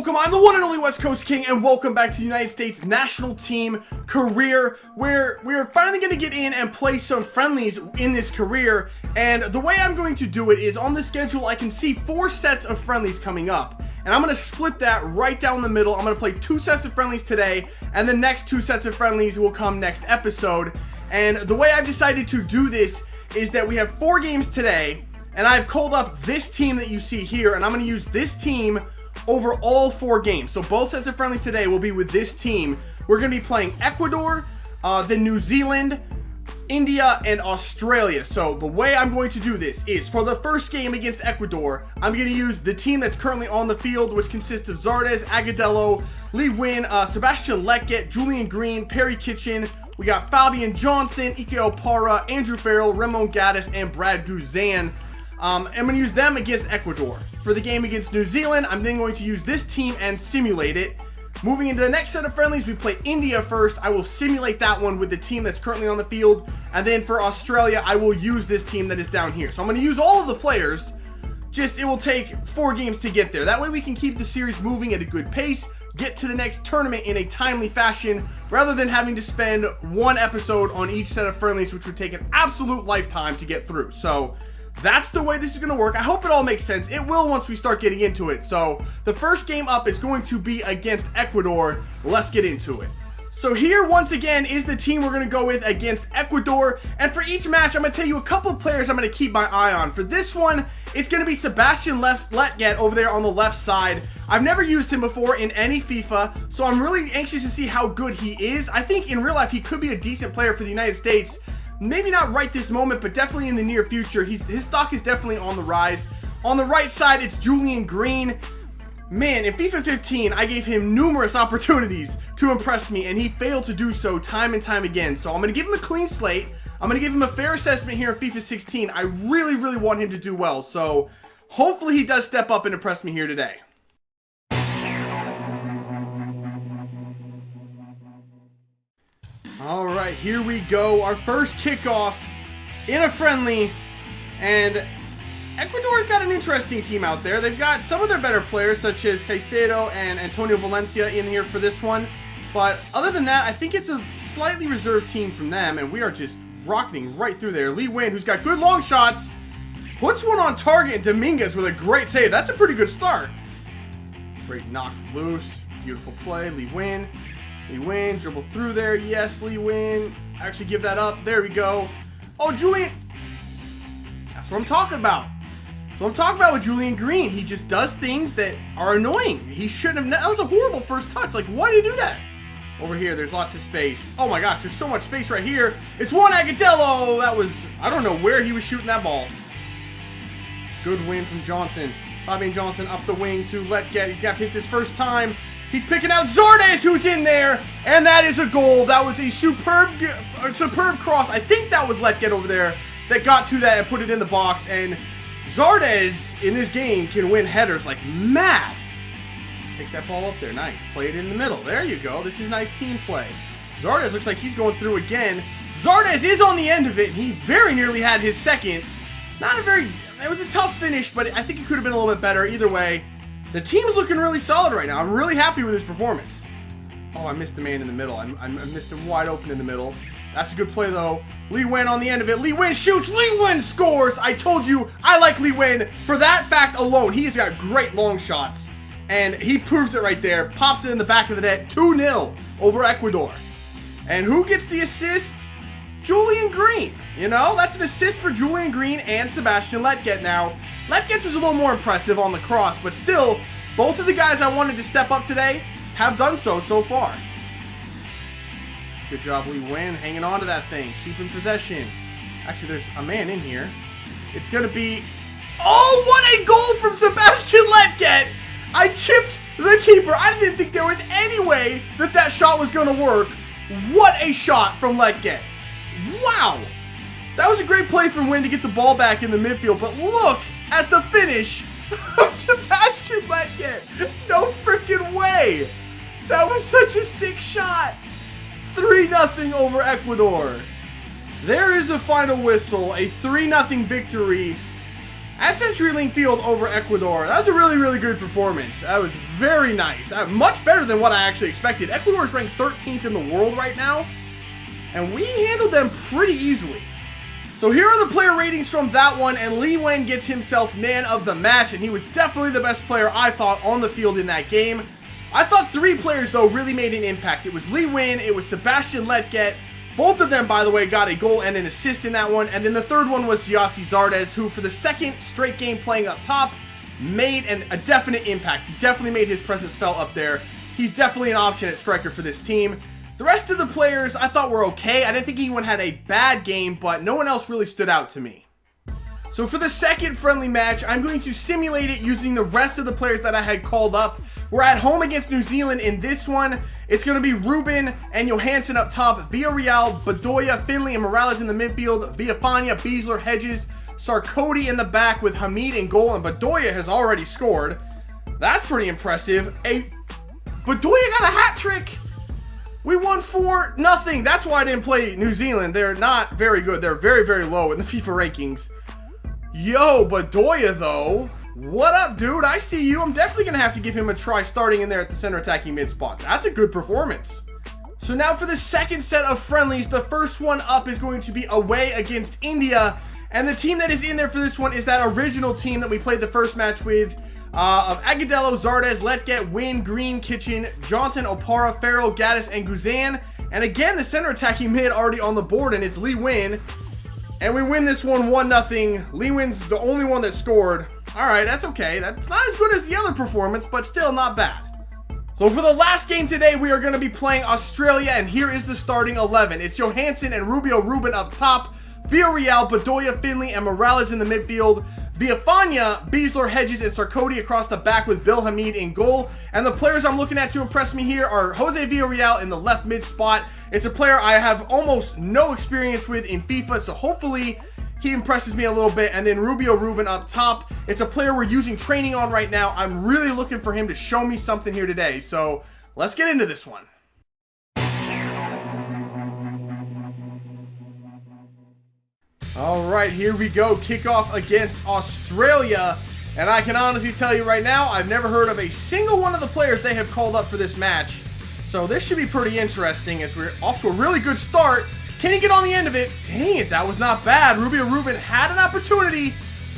welcome. I'm the one and only West Coast King, and welcome back to the United States National Team Career, where we're finally going to get in and play some friendlies in this career. And the way I'm going to do it is on the schedule, I can see 4 sets of friendlies coming up. And I'm going to split that right down the middle. I'm going to play 2 sets of friendlies today, and the next 2 sets of friendlies will come next episode. And the way I've decided to do this is that we have 4 games today, and I've called up this team that you see here, and I'm going to use this team over all 4 games. So both sets of friendlies today will be with this team. We're going to be playing Ecuador, then New Zealand, India, and Australia. So the way I'm going to do this is for the first game against Ecuador, I'm going to use the team that's currently on the field, which consists of Zardes, Agudelo, Lee Nguyen, Sebastian Letget, Julian Green, Perry Kitchen. We got Fabian Johnson, Ike Opara, Andrew Farrell, Ramon Gaddis, and Brad Guzan. I'm going to use them against Ecuador. For the game against New Zealand, I'm then going to use this team and simulate it. Moving into the next set of friendlies, we play India first. I will simulate that one with the team that's currently on the field. And then for Australia, I will use this team that is down here. So I'm going to use all of the players. Just, it will take 4 games to get there. That way we can keep the series moving at a good pace, get to the next tournament in a timely fashion, rather than having to spend 1 episode on each set of friendlies, which would take an absolute lifetime to get through. So that's the way this is going to work. I hope it all makes sense. It will once we start getting into it. So the first game up is going to be against Ecuador. Let's get into it. So here, once again, is the team we're going to go with against Ecuador. And for each match, I'm going to tell you a couple of players I'm going to keep my eye on. For this one, it's going to be Sebastian Letget over there on the left side. I've never used him before in any FIFA, so I'm really anxious to see how good he is. I think in real life, he could be a decent player for the United States. Maybe not right this moment, but definitely in the near future. His stock is definitely on the rise. On the right side, it's Julian Green. Man, in FIFA 15, I gave him numerous opportunities to impress me, and he failed to do so time and time again. So I'm going to give him a clean slate. I'm going to give him a fair assessment here in FIFA 16. I really, really want him to do well. So hopefully he does step up and impress me here today. All right, here we go. Our first kickoff in a friendly, and Ecuador's got an interesting team out there. They've got some of their better players, such as Caicedo and Antonio Valencia in here for this one. But other than that, I think it's a slightly reserved team from them, and we are just rocketing right through there. Lee Nguyen, who's got good long shots, puts one on target, and Dominguez with a great save. That's a pretty good start. Great knock loose. Beautiful play. Lee Nguyen. Lee Nguyen, dribble through there. Yes, Lee Nguyen. Actually, give that up. There we go. Oh, Julian. That's what I'm talking about. That's what I'm talking about with Julian Green. He just does things that are annoying. He shouldn't have. That was a horrible first touch. Like, why did he do that? Over here, there's lots of space. Oh my gosh, there's so much space right here. It's one Agudelo. That was, I don't know where he was shooting that ball. Good win from Johnson. Fabian Johnson up the wing to Letget. He's got to take this first time. He's picking out Zardes, who's in there, and that is a goal. That was a superb cross. I think that was Letget over there that got to that and put it in the box. And Zardes in this game can win headers like mad. Take that ball up there. Nice. Play it in the middle. There you go. This is nice team play. Zardes looks like he's going through again. Zardes is on the end of it. He very nearly had his second. It was a tough finish, but I think it could have been a little bit better. Either way, the team's looking really solid right now. I'm really happy with his performance. Oh, I missed the man in the middle. I missed him wide open in the middle. That's a good play, though. Lee Nguyen on the end of it. Lee Nguyen shoots. Lee Nguyen scores. I told you I like Lee Nguyen. For that fact alone, he's got great long shots. And he proves it right there. Pops it in the back of the net. 2-0 over Ecuador. And who gets the assist? Julian Green. You know, that's an assist for Julian Green and Sebastian Letget. Now, Letget was a little more impressive on the cross, but still, both of the guys I wanted to step up today have done so far. Good job, Lee Nguyen, hanging on to that thing, keeping possession. Actually, there's a man in here. It's going to be... Oh, what a goal from Sebastian Letget! I chipped the keeper. I didn't think there was any way that shot was going to work. What a shot from Letget. Wow! That was a great play from Nguyen to get the ball back in the midfield, but look at the finish of Sebastian Letget. No freaking way. That was such a sick shot. 3-0 over Ecuador. There is the final whistle. A 3-0 victory at CenturyLink Field over Ecuador. That was a really, really good performance. That was very nice. Much better than what I actually expected. Ecuador is ranked 13th in the world right now, and we handled them pretty easily. So here are the player ratings from that one, and Li Wen gets himself man of the match, and he was definitely the best player, I thought, on the field in that game. I thought 3 players, though, really made an impact. It was Li Wen, it was Sebastian Letget. Both of them, by the way, got a goal and an assist in that one. And then the third one was Giassi Zardes, who for the second straight game playing up top, made a definite impact. He definitely made his presence felt up there. He's definitely an option at striker for this team. The rest of the players I thought were okay. I didn't think anyone had a bad game, but no one else really stood out to me. So for the second friendly match, I'm going to simulate it using the rest of the players that I had called up. We're at home against New Zealand in this one. It's going to be Ruben and Johansson up top, Villarreal, Bedoya, Finley, and Morales in the midfield, Villafana, Beasler, Hedges, Sarkodie in the back with Hamid in goal, and Bedoya has already scored. That's pretty impressive. Bedoya got a hat trick. We won 4-0. That's why I didn't play New Zealand. They're not very good. They're very, very low in the FIFA rankings. Yo, Bedoya though. What up, dude? I see you. I'm definitely going to have to give him a try starting in there at the center attacking mid spot. That's a good performance. So now for the second set of friendlies, the first one up is going to be away against India. And the team that is in there for this one is that original team that we played the first match with of Agudelo, Zardes, Letget, Wynn, Green, Kitchen, Johnson, Opara, Farrell, Gaddis, and Guzan. And again, the center attacking mid already on the board, and it's Li Wen. And we win this one 1-0. Li Wen's the only one that scored. Alright, that's okay. That's not as good as the other performance, but still not bad. So for the last game today, we are going to be playing Australia, and here is the starting 11. It's Johansson and Rubio Ruben up top, Villarreal, Bedoya, Finley, and Morales in the midfield, Villafana, Beasler, Hedges, and Sarkodie across the back with Bill Hamid in goal. And the players I'm looking at to impress me here are Jose Villarreal in the left mid spot. It's a player I have almost no experience with in FIFA, so hopefully he impresses me a little bit. And then Rubio Ruben up top. It's a player we're using training on right now. I'm really looking for him to show me something here today. So let's get into this one. All right, here we go. Kickoff against Australia. And I can honestly tell you right now, I've never heard of a single one of the players they have called up for this match. So this should be pretty interesting as we're off to a really good start. Can he get on the end of it? Dang it, that was not bad. Rubio Ruben had an opportunity.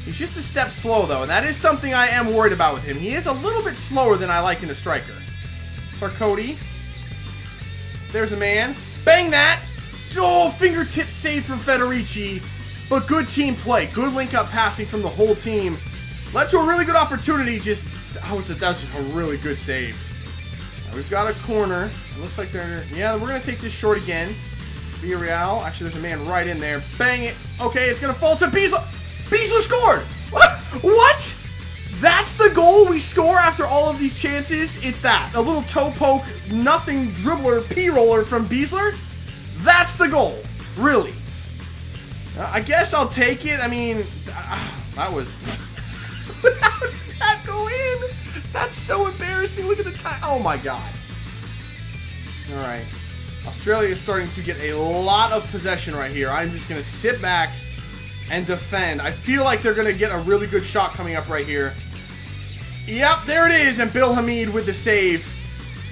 He's just a step slow, though, and that is something I am worried about with him. He is a little bit slower than I like in a striker. Sarkodie. There's a man. Bang that. Oh, fingertip save from Federici. But good team play. Good link-up passing from the whole team. Led to a really good opportunity. That was a really good save. Now we've got a corner. It looks like they're... Yeah, we're going to take this short again. Villarreal. Actually, there's a man right in there. Bang it. Okay, it's going to fall to Beasler. Beasler scored! What? That's the goal we score after all of these chances? It's that. A little toe poke, nothing dribbler, P-roller from Beasler? That's the goal. Really. I guess I'll take it. I mean, that was... How did that go in? That's so embarrassing. Look at the time. Oh, my God. All right. Australia is starting to get a lot of possession right here. I'm just going to sit back and defend. I feel like they're going to get a really good shot coming up right here. Yep, there it is. And Bill Hamid with the save.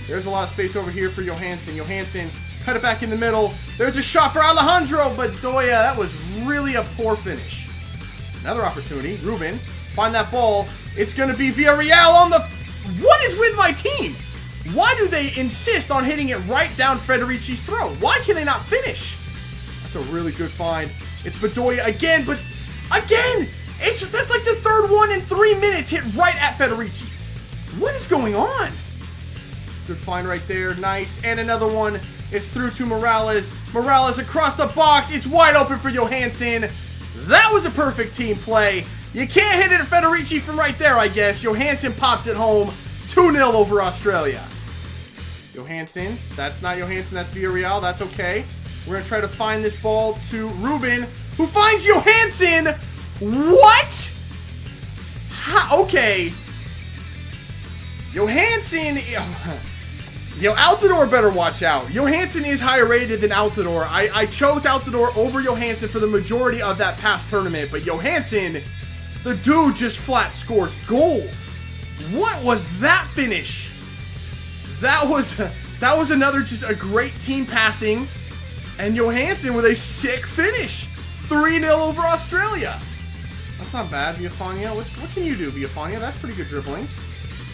There's a lot of space over here for Johansson. Johansson cut it back in the middle. There's a shot for Alejandro Bedoya. That was really a poor finish. Another opportunity. Ruben, find that ball. It's going to be Villarreal on the... What is with my team? Why do they insist on hitting it right down Federici's throat? Why can they not finish? That's a really good find. It's Bedoya again, but again! That's like the third one in 3 minutes hit right at Federici. What is going on? Good find right there. Nice. And another one is through to Morales. Morales across the box. It's wide open for Johansson. That was a perfect team play. You can't hit it at Federici from right there, I guess. Johansson pops it home. 2-0 over Australia. Johansson. That's not Johansson. That's Villarreal. That's okay. We're going to try to find this ball to Ruben, who finds Johansson. What? Okay. Johansson. Yo, Altidore better watch out. Johansson is higher rated than Altidore. I chose Altidore over Johansson for the majority of that past tournament, but Johansson, The dude just flat scores goals. What was that finish? That was another just a great team passing. And Johansson with a sick finish. 3-0 over Australia. That's not bad, Viafania. What can you do, Viafania? That's pretty good dribbling.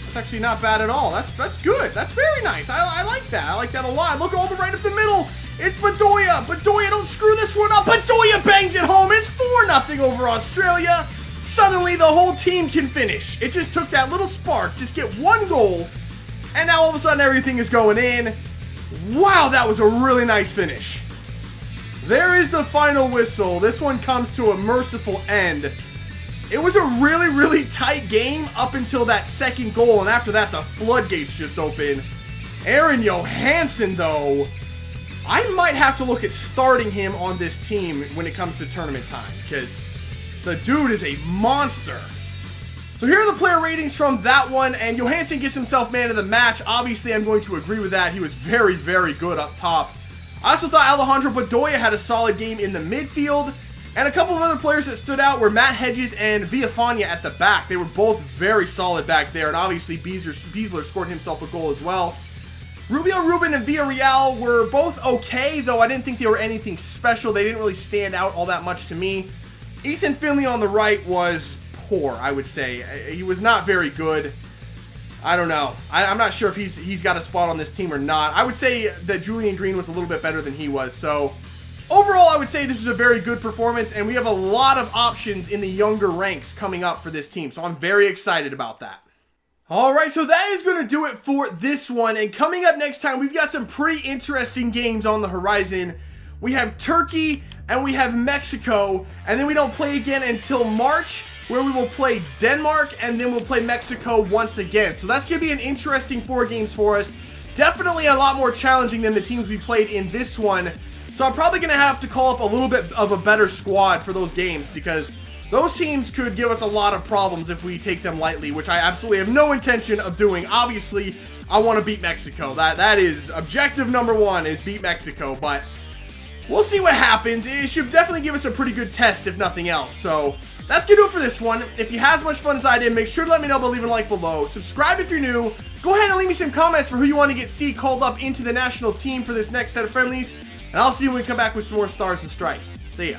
That's actually not bad at all. That's good. That's very nice. I like that. I like that a lot. Look all the right up the middle. It's Bedoya. Bedoya, don't screw this one up. Bedoya bangs it home. It's 4-0 over Australia. Suddenly, the whole team can finish. It just took that little spark. Just get one goal. And now all of a sudden, everything is going in. Wow, that was a really nice finish. There is the final whistle. This one comes to a merciful end. It was a really, really tight game up until that second goal. And after that, the floodgates just opened. Aaron Johansson, though, I might have to look at starting him on this team when it comes to tournament time. Because the dude is a monster. So here are the player ratings from that one. And Johansson gets himself man of the match. Obviously, I'm going to agree with that. He was very, very good up top. I also thought Alejandro Bedoya had a solid game in the midfield. And a couple of other players that stood out were Matt Hedges and Viafania at the back. They were both very solid back there. And obviously, Beasler scored himself a goal as well. Rubio Rubin and Villarreal were both okay, though I didn't think they were anything special. They didn't really stand out all that much to me. Ethan Finley on the right was poor, I would say. He was not very good. I don't know. I'm not sure if he's got a spot on this team or not. I would say that Julian Green was a little bit better than he was. So overall, I would say this was a very good performance, and we have a lot of options in the younger ranks coming up for this team. So I'm very excited about that. All right, so that is going to do it for this one. And coming up next time, we've got some pretty interesting games on the horizon. We have Turkey and we have Mexico, and then we don't play again until March, where we will play Denmark, and then we'll play Mexico once again. So that's going to be an interesting 4 games for us. Definitely a lot more challenging than the teams we played in this one. So I'm probably going to have to call up a little bit of a better squad for those games, because those teams could give us a lot of problems if we take them lightly, which I absolutely have no intention of doing. Obviously, I want to beat Mexico. That is objective number 1, is beat Mexico, but we'll see what happens. It should definitely give us a pretty good test, if nothing else. So that's going to do it for this one. If you had as much fun as I did, make sure to let me know by leaving a like below. Subscribe if you're new. Go ahead and leave me some comments for who you want to see called up into the national team for this next set of friendlies. And I'll see you when we come back with some more stars and stripes. See ya.